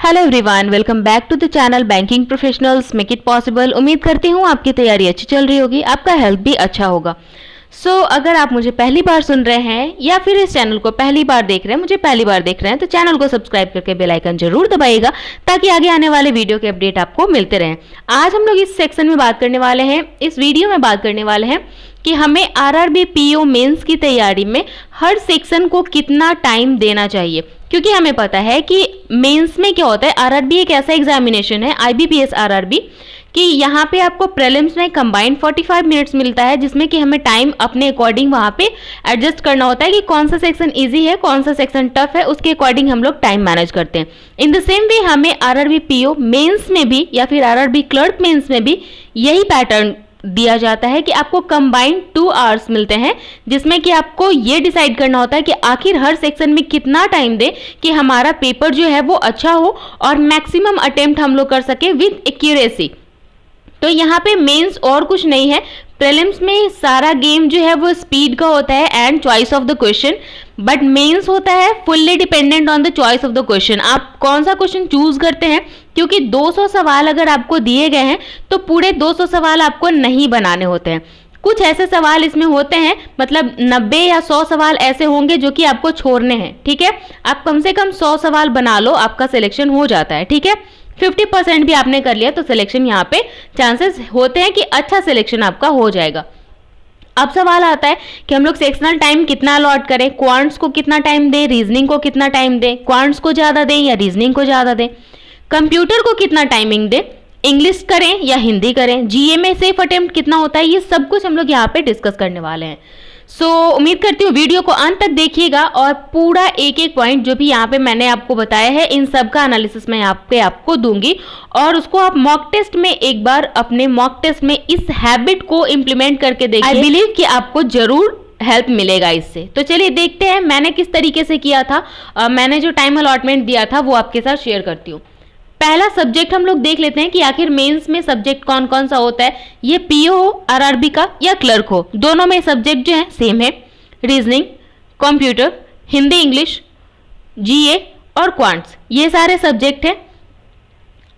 Hello everyone, welcome back to the channel banking professionals make it possible. उम्मीद करती हूँ आपकी तैयारी अच्छी चल रही होगी, आपका हेल्थ भी अच्छा होगा। अगर आप मुझे पहली बार सुन रहे हैं या फिर इस चैनल को पहली बार देख रहे हैं, मुझे पहली बार देख रहे हैं, तो चैनल को सब्सक्राइब करके बेल आइकन जरूर दबाइएगा ताकि आगे आने वाले वीडियो के अपडेट आपको मिलते रहें। आज हम लोग इस सेक्शन में बात करने वाले हैं, इस वीडियो में बात करने वाले हैं कि हमें आरआरबी पीओ मेंस की तैयारी में हर सेक्शन को कितना टाइम देना चाहिए। क्योंकि हमें पता है कि मेंस में क्या होता है, आरआरबी एक ऐसा एग्जामिनेशन है, आईबीपीएस आरआरबी, कि यहाँ पे आपको प्रीलिम्स में कंबाइंड 45 मिनट्स मिलता है, जिसमें कि हमें टाइम अपने अकॉर्डिंग वहाँ पे एडजस्ट करना होता है कि कौन सा सेक्शन इजी है, कौन सा सेक्शन टफ है, उसके अकॉर्डिंग हम लोग टाइम मैनेज करते हैं। इन द सेम वे हमें आरआरबी पीओ मेंस में भी या फिर आरआरबी क्लर्क मेंस में भी यही पैटर्न दिया जाता है कि आपको कंबाइंड 2 आवर्स मिलते हैं, जिसमें कि आपको ये डिसाइड करना होता है कि आखिर हर सेक्शन में कितना टाइम दे कि हमारा पेपर जो है वो अच्छा हो और मैक्सिमम अटेम्प्ट हम लोग कर सके विद एक्यूरेसी। तो यहाँ पे मेंस और कुछ नहीं है, प्रीलिम्स में सारा गेम जो है वो स्पीड का होता है and choice of the question, but mains होता है fully dependent on the choice of the question. आप कौन सा क्वेश्चन चूज करते हैं, क्योंकि 200 सवाल अगर आपको दिए गए हैं तो पूरे 200 सवाल आपको नहीं बनाने होते हैं। कुछ ऐसे सवाल इसमें होते हैं, मतलब 90 या 100 सवाल ऐसे होंगे जो कि आपको छोड़ने हैं। ठीक है, आप कम से कम 100 सवाल बना लो, आपका सिलेक्शन हो जाता है। ठीक है, 50% भी आपने कर लिया तो सिलेक्शन यहाँ पे चांसेस होते हैं कि अच्छा सिलेक्शन आपका हो जाएगा। अब सवाल आता है कि हम लोग सेक्शनल टाइम कितना अलॉट करें, क्वांट्स को कितना टाइम दें, रीजनिंग को कितना टाइम दें, क्वांट्स को ज़्यादा दें या रीजनिंग को ज़्यादा दें, कंप्यूटर को कितना टाइमिंग दें, इंग्लिश करें या हिंदी करें, जीए में सेफ अटेम्प्ट कितना होता है, ये सब कुछ हम लोग यहाँ पे डिस्कस करने वाले हैं। उम्मीद करती हूँ वीडियो को अंत तक देखिएगा और पूरा एक एक पॉइंट जो भी यहाँ पे मैंने आपको बताया है, इन सब का एनालिसिस मैं यहाँ पे आपको दूंगी और उसको आप मॉक टेस्ट में एक बार अपने मॉक टेस्ट में इस हैबिट को इम्प्लीमेंट करके देखिए। आई बिलीव कि आपको जरूर हेल्प मिलेगा इससे। तो चलिए देखते हैं मैंने किस तरीके से किया था। मैंने जो टाइम अलॉटमेंट दिया था वो आपके साथ शेयर करती हूँ। पहला सब्जेक्ट हम लोग देख लेते हैं कि आखिर मेंस में सब्जेक्ट कौन कौन सा होता है। ये पीओ हो, आरआरबी का या क्लर्क हो, दोनों में सब्जेक्ट जो है सेम है, रीजनिंग, कंप्यूटर, हिंदी, इंग्लिश, जीए और क्वांट्स, ये सारे सब्जेक्ट हैं।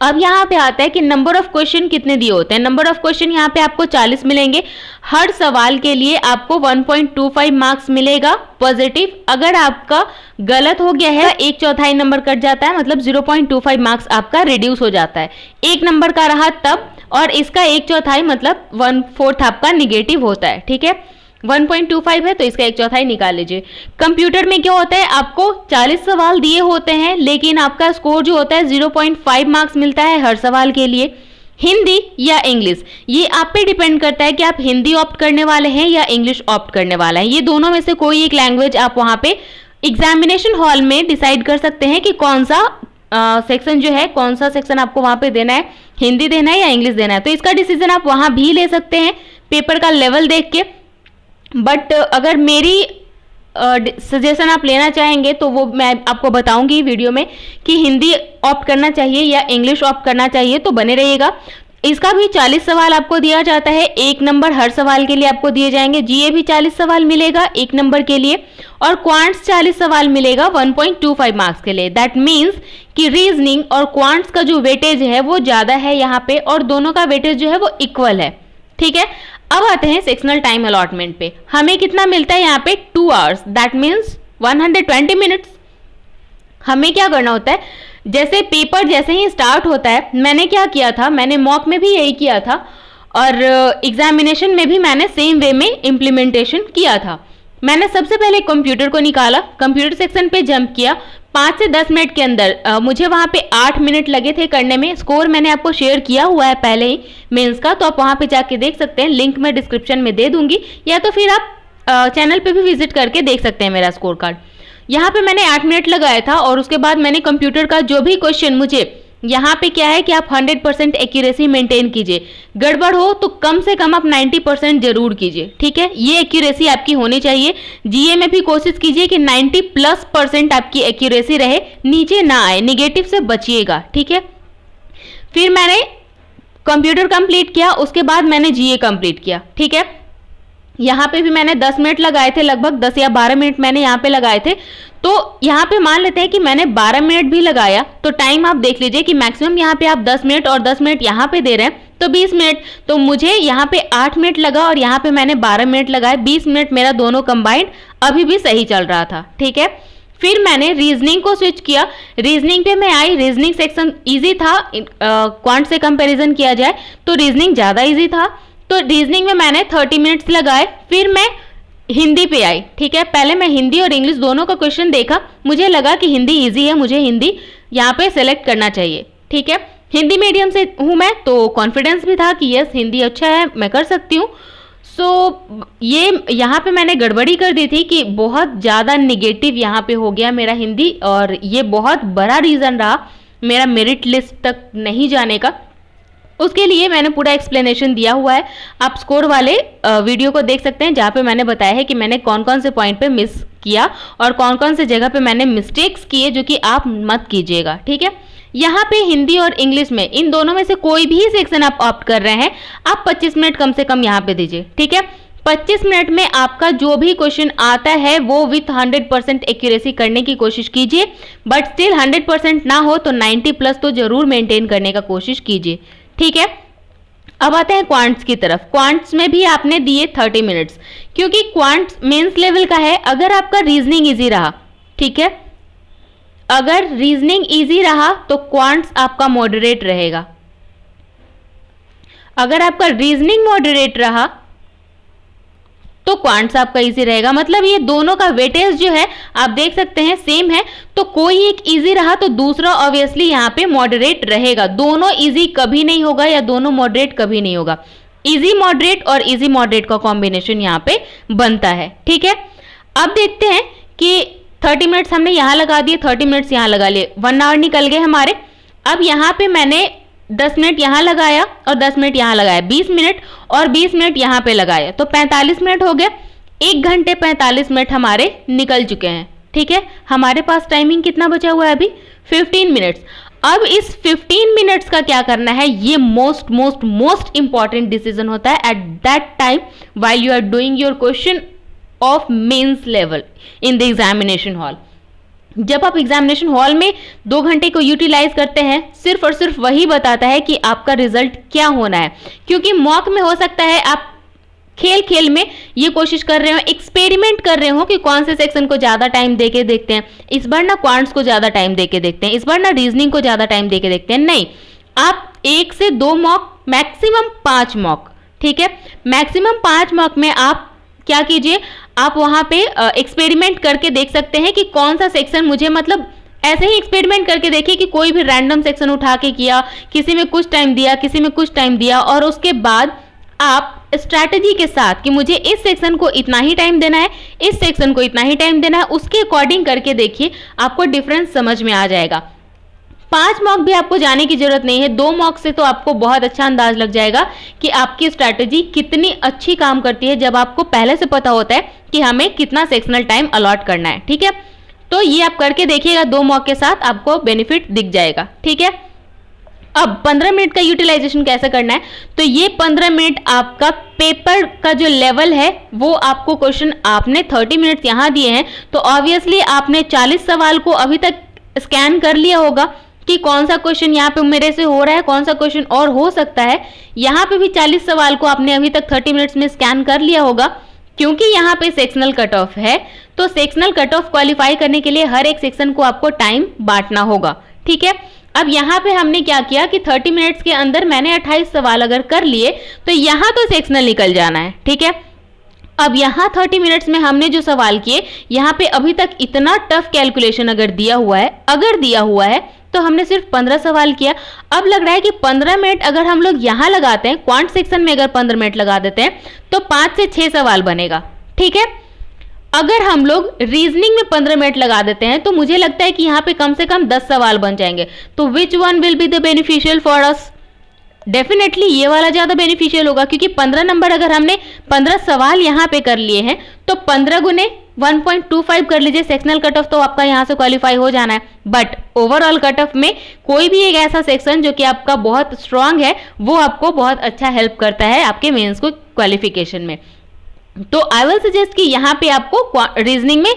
अब यहाँ पे आता है कि नंबर ऑफ क्वेश्चन कितने दिए होते हैं। नंबर ऑफ क्वेश्चन यहाँ पे आपको 40 मिलेंगे। हर सवाल के लिए आपको 1.25 मार्क्स मिलेगा पॉजिटिव। अगर आपका गलत हो गया है 1/4 नंबर कट जाता है, मतलब 0.25 मार्क्स आपका रिड्यूस हो जाता है। 1 नंबर का रहा तब, और इसका 1/4 मतलब 1/4 आपका निगेटिव होता है। ठीक है, 1.25 है तो इसका 1/4 निकाल लीजिए। कंप्यूटर में क्या होता है, आपको 40 सवाल दिए होते हैं लेकिन आपका स्कोर जो होता है 0.5 मार्क्स मिलता है हर सवाल के लिए। हिंदी या इंग्लिश, ये आप पे डिपेंड करता है कि आप हिंदी ऑप्ट करने वाले हैं या इंग्लिश ऑप्ट करने वाला है। ये दोनों में से कोई एक लैंग्वेज आप वहाँ पे एग्जामिनेशन हॉल में डिसाइड कर सकते हैं कि कौन सा सेक्शन जो है, कौन सा सेक्शन आपको वहाँ पे देना है, हिंदी देना है या इंग्लिश देना है। तो इसका डिसीजन आप वहाँ भी ले सकते हैं पेपर का लेवल देख के। बट अगर मेरी सजेशन आप लेना चाहेंगे तो वो मैं आपको बताऊंगी वीडियो में कि हिंदी ऑप्ट करना चाहिए या इंग्लिश ऑप्ट करना चाहिए, तो बने रहिएगा। इसका भी 40 सवाल आपको दिया जाता है, 1 नंबर हर सवाल के लिए आपको दिए जाएंगे। जीए भी 40 सवाल मिलेगा 1 नंबर के लिए, और क्वांट्स 40 सवाल मिलेगा 1.25 मार्क्स के लिए। दैट मीन्स कि रीजनिंग और क्वांट्स का जो वेटेज है वो ज़्यादा है यहाँ पे, और दोनों का वेटेज जो है वो इक्वल है। ठीक है, अब आते हैं सेक्शनल टाइम अलॉटमेंट पे। हमें कितना मिलता है यहाँ पे 2 आवर्स, दैट मीन्स 120 मिनट्स। हमें क्या करना होता है, जैसे पेपर जैसे ही स्टार्ट होता है, मैंने क्या किया था, मैंने मॉक में भी यही किया था और एग्जामिनेशन में भी मैंने सेम वे में इम्प्लीमेंटेशन किया था। मैंने सबसे पहले कंप्यूटर को निकाला, कंप्यूटर सेक्शन पे जंप किया। 5 से 10 मिनट के अंदर मुझे वहाँ पे 8 मिनट लगे थे करने में। स्कोर मैंने आपको शेयर किया हुआ है पहले ही मेंस का, तो आप वहाँ पे जाके देख सकते हैं, लिंक मैं डिस्क्रिप्शन में दे दूंगी, या तो फिर आप चैनल पे भी विजिट करके देख सकते हैं मेरा स्कोर कार्ड। यहाँ पे मैंने 8 मिनट लगाया था और उसके बाद मैंने कंप्यूटर का जो भी क्वेश्चन, मुझे यहाँ पे क्या है कि आप 100% एक्यूरेसी मेंटेन कीजिए। गड़बड़ हो तो कम से कम आप 90% जरूर कीजिए। ठीक है, ये एक्यूरेसी आपकी होनी चाहिए। जीए में भी कोशिश कीजिए कि 90+% आपकी एक्यूरेसी रहे, नीचे ना आए, निगेटिव से बचिएगा। ठीक है, फिर मैंने कंप्यूटर कंप्लीट किया, उसके बाद मैंने जीए कंप्लीट किया। ठीक है, यहाँ पे भी मैंने 10 मिनट लगाए थे, लगभग 10 या 12 मिनट मैंने यहाँ पे लगाए थे। तो यहाँ पे मान लेते हैं कि मैंने 12 मिनट भी लगाया, तो टाइम आप देख लीजिए कि मैक्सिमम यहाँ पे आप 10 मिनट और 10 मिनट यहाँ पे दे रहे हैं, तो 20 मिनट। तो मुझे यहाँ पे 8 मिनट लगा और यहाँ पे मैंने 12 मिनट लगाए, 20 मिनट मेरा दोनों कंबाइंड अभी भी सही चल रहा था। ठीक है, फिर मैंने रीजनिंग को स्विच किया, रीजनिंग पे मैं आई। रीजनिंग सेक्शन इजी था, क्वांट से कंपैरिजन किया जाए तो रीजनिंग ज़्यादा इजी था। तो रीजनिंग में मैंने 30 मिनट्स लगाए। फिर मैं हिंदी पे आई। ठीक है, पहले मैं हिंदी और इंग्लिश दोनों का क्वेश्चन देखा, मुझे लगा कि हिंदी इजी है, मुझे हिंदी यहाँ पे सेलेक्ट करना चाहिए। ठीक है, हिंदी मीडियम से हूँ मैं, तो कॉन्फिडेंस भी था कि यस हिंदी अच्छा है, मैं कर सकती हूँ। ये यहाँ पे मैंने गड़बड़ी कर दी थी कि बहुत ज़्यादा निगेटिव यहाँ पे हो गया मेरा हिंदी, और ये बहुत बड़ा रीज़न रहा मेरा मेरिट लिस्ट तक नहीं जाने का। उसके लिए मैंने पूरा एक्सप्लेनेशन दिया हुआ है, आप स्कोर वाले वीडियो को देख सकते हैं, जहाँ पे मैंने बताया है कि मैंने कौन कौन से पॉइंट पे मिस किया और कौन कौन से जगह पे मैंने मिस्टेक्स किए, जो कि आप मत कीजिएगा। ठीक है, यहाँ पे हिंदी और इंग्लिश में इन दोनों में से कोई भी सेक्शन आप ऑप्ट कर रहे हैं, आप 25 मिनट कम से कम यहाँ पे दीजिए। ठीक है, 25 मिनट में आपका जो भी क्वेश्चन आता है वो विथ 100% एक्यूरेसी करने की कोशिश कीजिए, बट स्टिल 100% ना हो तो 90+ तो जरूर मेंटेन करने का कोशिश कीजिए। ठीक है, अब आते हैं क्वांट्स की तरफ। क्वांट्स में भी आपने दिए 30 मिनट्स, क्योंकि क्वांट्स मेंस लेवल का है। अगर आपका रीजनिंग इजी रहा, ठीक है, अगर रीजनिंग इजी रहा तो क्वांट्स आपका मॉडरेट रहेगा। अगर आपका रीजनिंग मॉडरेट रहा तो क्वांट्स आपका इजी रहेगा। मतलब ये दोनों का वेटेज जो है आप देख सकते हैं सेम है, तो कोई एक इजी रहा तो दूसरा ऑब्वियसली यहाँ पे मॉडरेट रहेगा। दोनों इजी कभी नहीं होगा या दोनों मॉडरेट कभी नहीं होगा, इजी मॉडरेट और इजी मॉडरेट का कॉम्बिनेशन यहाँ पे बनता है। ठीक है, अब देखते हैं कि 30 मिनट्स हमने यहाँ लगा दिए, 30 मिनट्स यहाँ लगा लिए, 1 आवर निकल गए हमारे। अब यहाँ पे मैंने 10 मिनट यहाँ लगाया और 10 मिनट यहाँ लगाया, 20 मिनट और 20 मिनट यहाँ पे लगाया, तो 45 मिनट हो गया। 1 घंटे 45 मिनट हमारे निकल चुके हैं। ठीक है, हमारे पास टाइमिंग कितना बचा हुआ है अभी, 15 मिनट्स। अब इस 15 मिनट्स का क्या करना है, ये most most most important decision होता है at that time while you are doing your question of mains level in the examination hall. जब आप एग्जामिनेशन हॉल में 2 घंटे को यूटिलाइज करते हैं, सिर्फ और सिर्फ वही बताता है कि आपका रिजल्ट क्या होना है। क्योंकि मॉक में हो सकता है आप खेल खेल में ये कोशिश कर रहे हो, एक्सपेरिमेंट कर रहे हो कि कौन से सेक्शन को ज़्यादा टाइम देके देखते हैं, इस बार ना क्वांट्स को ज़्यादा टाइम देके देखते हैं, इस बार ना रीजनिंग को ज़्यादा टाइम देके देखते हैं। नहीं, आप 1 से 2 मॉक, मैक्सिमम 5 मॉक, ठीक है, मैक्सिमम 5 मॉक में आप क्या कीजिए, आप वहाँ पे एक्सपेरिमेंट करके देख सकते हैं कि कौन सा सेक्शन मुझे, मतलब ऐसे ही एक्सपेरिमेंट करके देखिए कि कोई भी रैंडम सेक्शन उठा के किया, किसी में कुछ टाइम दिया, किसी में कुछ टाइम दिया, और उसके बाद आप स्ट्रैटेजी के साथ कि मुझे इस सेक्शन को इतना ही टाइम देना है, इस सेक्शन को इतना ही टाइम देना है, उसके अकॉर्डिंग करके देखिए, आपको डिफरेंस समझ में आ जाएगा। 5 मॉक भी आपको जाने की जरूरत नहीं है, 2 मॉक से तो आपको बहुत अच्छा अंदाज लग जाएगा कि आपकी स्ट्रैटेजी कितनी अच्छी काम करती है, जब आपको पहले से पता होता है कि हमें कितना सेक्शनल टाइम अलॉट करना है। ठीक है, तो ये आप करके देखिएगा, 2 मॉक के साथ आपको बेनिफिट दिख जाएगा। ठीक है, अब 15 मिनट का यूटिलाइजेशन कैसे करना है, तो ये 15 मिनट आपका पेपर का जो लेवल है वो आपको क्वेश्चन, आपने 30 मिनट्स यहाँ दिए हैं, तो ऑब्वियसली आपने 40 सवाल को अभी तक स्कैन कर लिया होगा कि कौन सा क्वेश्चन यहाँ पे मेरे से हो रहा है, कौन सा क्वेश्चन और हो सकता है। यहाँ पे भी 40 सवाल को आपने अभी तक 30 मिनट्स में स्कैन कर लिया होगा। क्योंकि यहाँ पे सेक्शनल कट ऑफ है, तो सेक्शनल कट ऑफ क्वालिफाई करने के लिए हर एक सेक्शन को आपको टाइम बांटना होगा। ठीक है, अब यहाँ पे हमने क्या किया कि 30 मिनट्स के अंदर मैंने 28 सवाल अगर कर लिए, तो यहाँ तो सेक्शनल निकल जाना है। ठीक है, अब यहाँ 30 मिनट्स में हमने जो सवाल किए, यहाँ पे अभी तक इतना टफ कैलकुलेशन अगर दिया हुआ है तो हमने सिर्फ 15 सवाल किया। अब लग रहा है कि 15 मिनट अगर हम लोग यहाँ लगाते हैं, क्वांट सेक्शन में अगर 15 मिनट लगा देते हैं तो 5 से 6 सवाल बनेगा। ठीक है, अगर हम लोग रीजनिंग में 15 मिनट लगा देते हैं तो मुझे लगता है कि यहाँ पे कम से कम 10 सवाल बन जाएंगे। तो which one will be the beneficial for us? Definitely ये वाला ज़्यादा बेनिफिशियल होगा, क्योंकि 15 नंबर अगर हमने 15 सवाल यहाँ पे कर लिए हैं तो 15 गुने 1.25 कर लीजिए, सेक्शनल कट ऑफ तो आपका यहाँ से क्वालिफाई हो जाना है। बट ओवरऑल कट ऑफ में कोई भी एक ऐसा सेक्शन जो कि आपका बहुत स्ट्रांग है, वो आपको बहुत अच्छा हेल्प करता है आपके मेंस को क्वालिफिकेशन में। तो आई विल सजेस्ट कि यहाँ पे आपको रीजनिंग में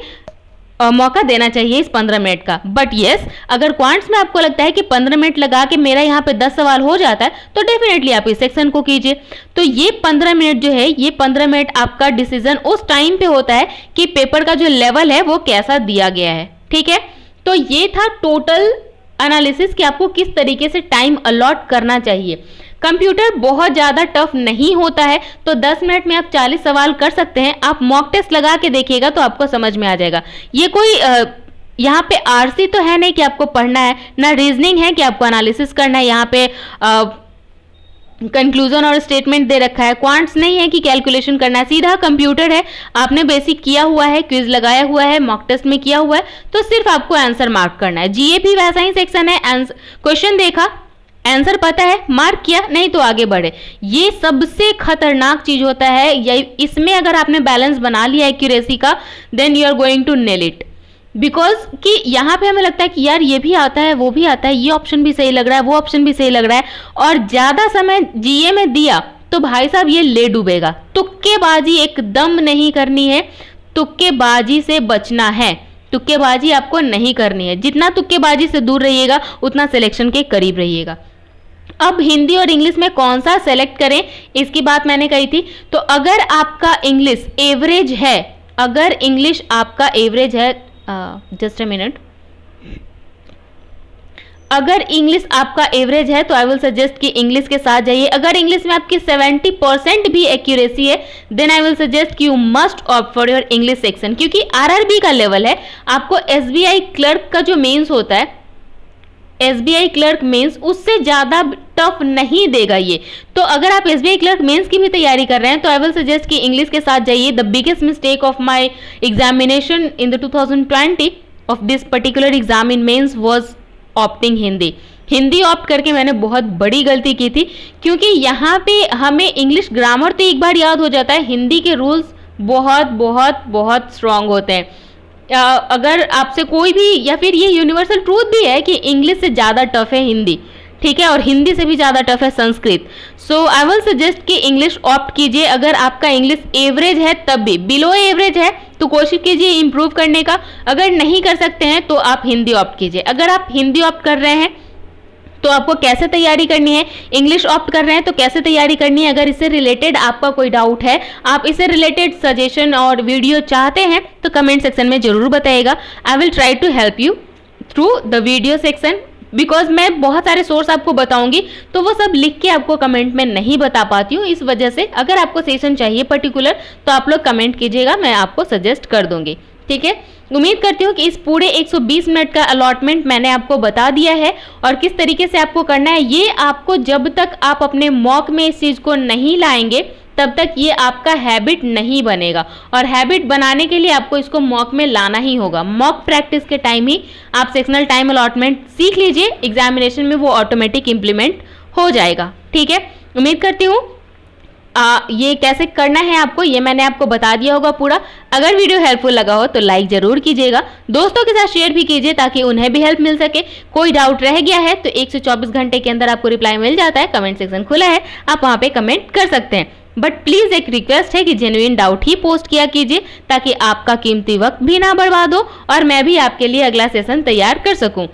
मौका देना चाहिए इस 15 मिनट का। बट यस, अगर क्वांट्स में आपको लगता है कि 15 मिनट लगा के मेरा यहाँ पे 10 सवाल हो जाता है तो डेफिनेटली आप इस सेक्शन को कीजिए। तो ये 15 मिनट जो है, ये 15 मिनट आपका डिसीजन उस टाइम पे होता है कि पेपर का जो लेवल है वो कैसा दिया गया है। ठीक है, तो ये था टोटल एनालिसिस कि आपको किस तरीके से टाइम अलॉट करना चाहिए। कंप्यूटर बहुत ज़्यादा टफ नहीं होता है, तो 10 मिनट में आप 40 सवाल कर सकते हैं। आप मॉक टेस्ट लगा के देखिएगा तो आपको समझ में आ जाएगा। ये कोई यहाँ पे आरसी तो है नहीं कि आपको पढ़ना है, ना रीजनिंग है कि आपको एनालिसिस करना है। यहाँ पे कंक्लूजन और स्टेटमेंट दे रखा है। क्वांट्स नहीं है कि कैलकुलेशन करना है, सीधा कंप्यूटर है। आपने बेसिक किया हुआ है, क्विज लगाया हुआ है, मॉक टेस्ट में किया हुआ है, तो सिर्फ आपको आंसर मार्क करना है। जीए भी वैसा ही सेक्शन है, क्वेश्चन देखा, आंसर पता है, मार्क किया, नहीं तो आगे बढ़े। ये सबसे खतरनाक चीज होता है। इसमें अगर आपने बैलेंस बना लिया एक्यूरेसी का, then you are going to nail it. Because कि यहाँ पे हमें लगता है कि यार ये भी आता है, वो भी आता है, ये ऑप्शन भी सही लग रहा है, वो ऑप्शन भी सही लग रहा है, और ज्यादा समय जीए में दिया तो भाई साहब ये ले डूबेगा। तुक्केबाजी एकदम नहीं करनी है, तुक्केबाजी से बचना है। तुक्केबाजी आपको नहीं करनी है। जितना तुक्केबाजी से दूर रहिएगा उतना सिलेक्शन के करीब रहिएगा। अब हिंदी और इंग्लिश में कौन सा सेलेक्ट करें, इसकी बात मैंने कही थी। तो अगर आपका इंग्लिश एवरेज है, अगर इंग्लिश आपका एवरेज है, जस्ट अ मिनट, अगर इंग्लिश आपका एवरेज है तो आई विल सजेस्ट कि इंग्लिश के साथ जाइए। अगर इंग्लिश में आपकी 70% भी एक्यूरेसी है, देन आई विल सजेस्ट कि you must opt for your English section, क्योंकि आरआरबी का लेवल है। आपको एसबीआई क्लर्क का जो मेंस होता है, एसबीआई क्लर्क मेंस, उससे ज्यादा टफ नहीं देगा ये। तो अगर आप एसबीआई क्लर्क मेंस की भी तैयारी कर रहे हैं तो आई विल सजेस्ट कि इंग्लिश के साथ जाइए। The biggest mistake of my examination in the 2020 of this particular exam in mains was opting Hindi. Hindi opt करके मैंने बहुत बड़ी गलती की थी, क्योंकि यहाँ पे हमें इंग्लिश ग्रामर तो एक बार याद हो जाता है, हिंदी के रूल्स बहुत बहुत बहुत स्ट्रांग होते हैं। अगर आपसे कोई भी, या फिर ये यूनिवर्सल ट्रूथ भी है कि इंग्लिश से ज़्यादा टफ है हिंदी, ठीक है, और हिंदी से भी ज़्यादा टफ है संस्कृत। सो आई विल सजेस्ट कि इंग्लिश ऑप्ट कीजिए। अगर आपका इंग्लिश एवरेज है, तब भी बिलो एवरेज है तो कोशिश कीजिए इम्प्रूव करने का। अगर नहीं कर सकते हैं तो आप हिंदी ऑप्ट कीजिए। अगर आप हिंदी ऑप्ट कर रहे हैं तो आपको कैसे तैयारी करनी है, इंग्लिश ऑप्ट कर रहे हैं तो कैसे तैयारी करनी है। अगर इससे रिलेटेड आपका कोई डाउट है, आप इससे रिलेटेड सजेशन और वीडियो चाहते हैं तो कमेंट सेक्शन में जरूर बताइएगा। I will try to help you through the video section, because मैं बहुत सारे सोर्स आपको बताऊंगी तो वो सब लिख के आपको कमेंट में नहीं बता पाती हूँ। इस वजह से अगर आपको सेशन चाहिए पर्टिकुलर तो आप लोग कमेंट कीजिएगा, मैं आपको सजेस्ट कर दूंगी। ठीक है, उम्मीद करती हूँ कि इस पूरे 120 मिनट का अलॉटमेंट मैंने आपको बता दिया है और किस तरीके से आपको करना है। ये आपको, जब तक आप अपने मॉक में इस चीज़ को नहीं लाएंगे तब तक ये आपका हैबिट नहीं बनेगा, और हैबिट बनाने के लिए आपको इसको मॉक में लाना ही होगा। मॉक प्रैक्टिस के टाइम ही आप सेक्शनल टाइम अलॉटमेंट सीख लीजिए, एग्जामिनेशन में वो ऑटोमेटिक इम्प्लीमेंट हो जाएगा। ठीक है, उम्मीद करती हूँ ये कैसे करना है आपको, ये मैंने आपको बता दिया होगा पूरा। अगर वीडियो हेल्पफुल लगा हो तो लाइक जरूर कीजिएगा, दोस्तों के साथ शेयर भी कीजिए ताकि उन्हें भी हेल्प मिल सके। कोई डाउट रह गया है तो 1 से 24 घंटे के अंदर आपको रिप्लाई मिल जाता है। कमेंट सेक्शन खुला है, आप वहाँ पे कमेंट कर सकते हैं। बट प्लीज एक रिक्वेस्ट है कि जेन्युइन डाउट ही पोस्ट किया कीजिए ताकि आपका कीमती वक्त भी ना बर्बाद हो और मैं भी आपके लिए अगला सेशन तैयार कर सकूं।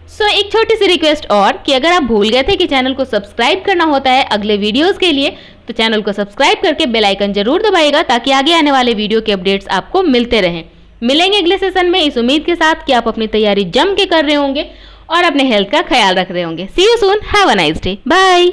सो एक छोटी सी रिक्वेस्ट और कि अगर आप भूल गए थे कि चैनल को सब्सक्राइब करना होता है अगले वीडियोस के लिए, तो चैनल को सब्सक्राइब करके बेल आइकन जरूर दबाइएगा ताकि आगे आने वाले वीडियो के अपडेट्स आपको मिलते रहें। मिलेंगे अगले सेशन में इस उम्मीद के साथ कि आप अपनी तैयारी जम के कर रहे होंगे और अपने हेल्थ का ख्याल रख रहे होंगे। See you soon, have a nice day, bye.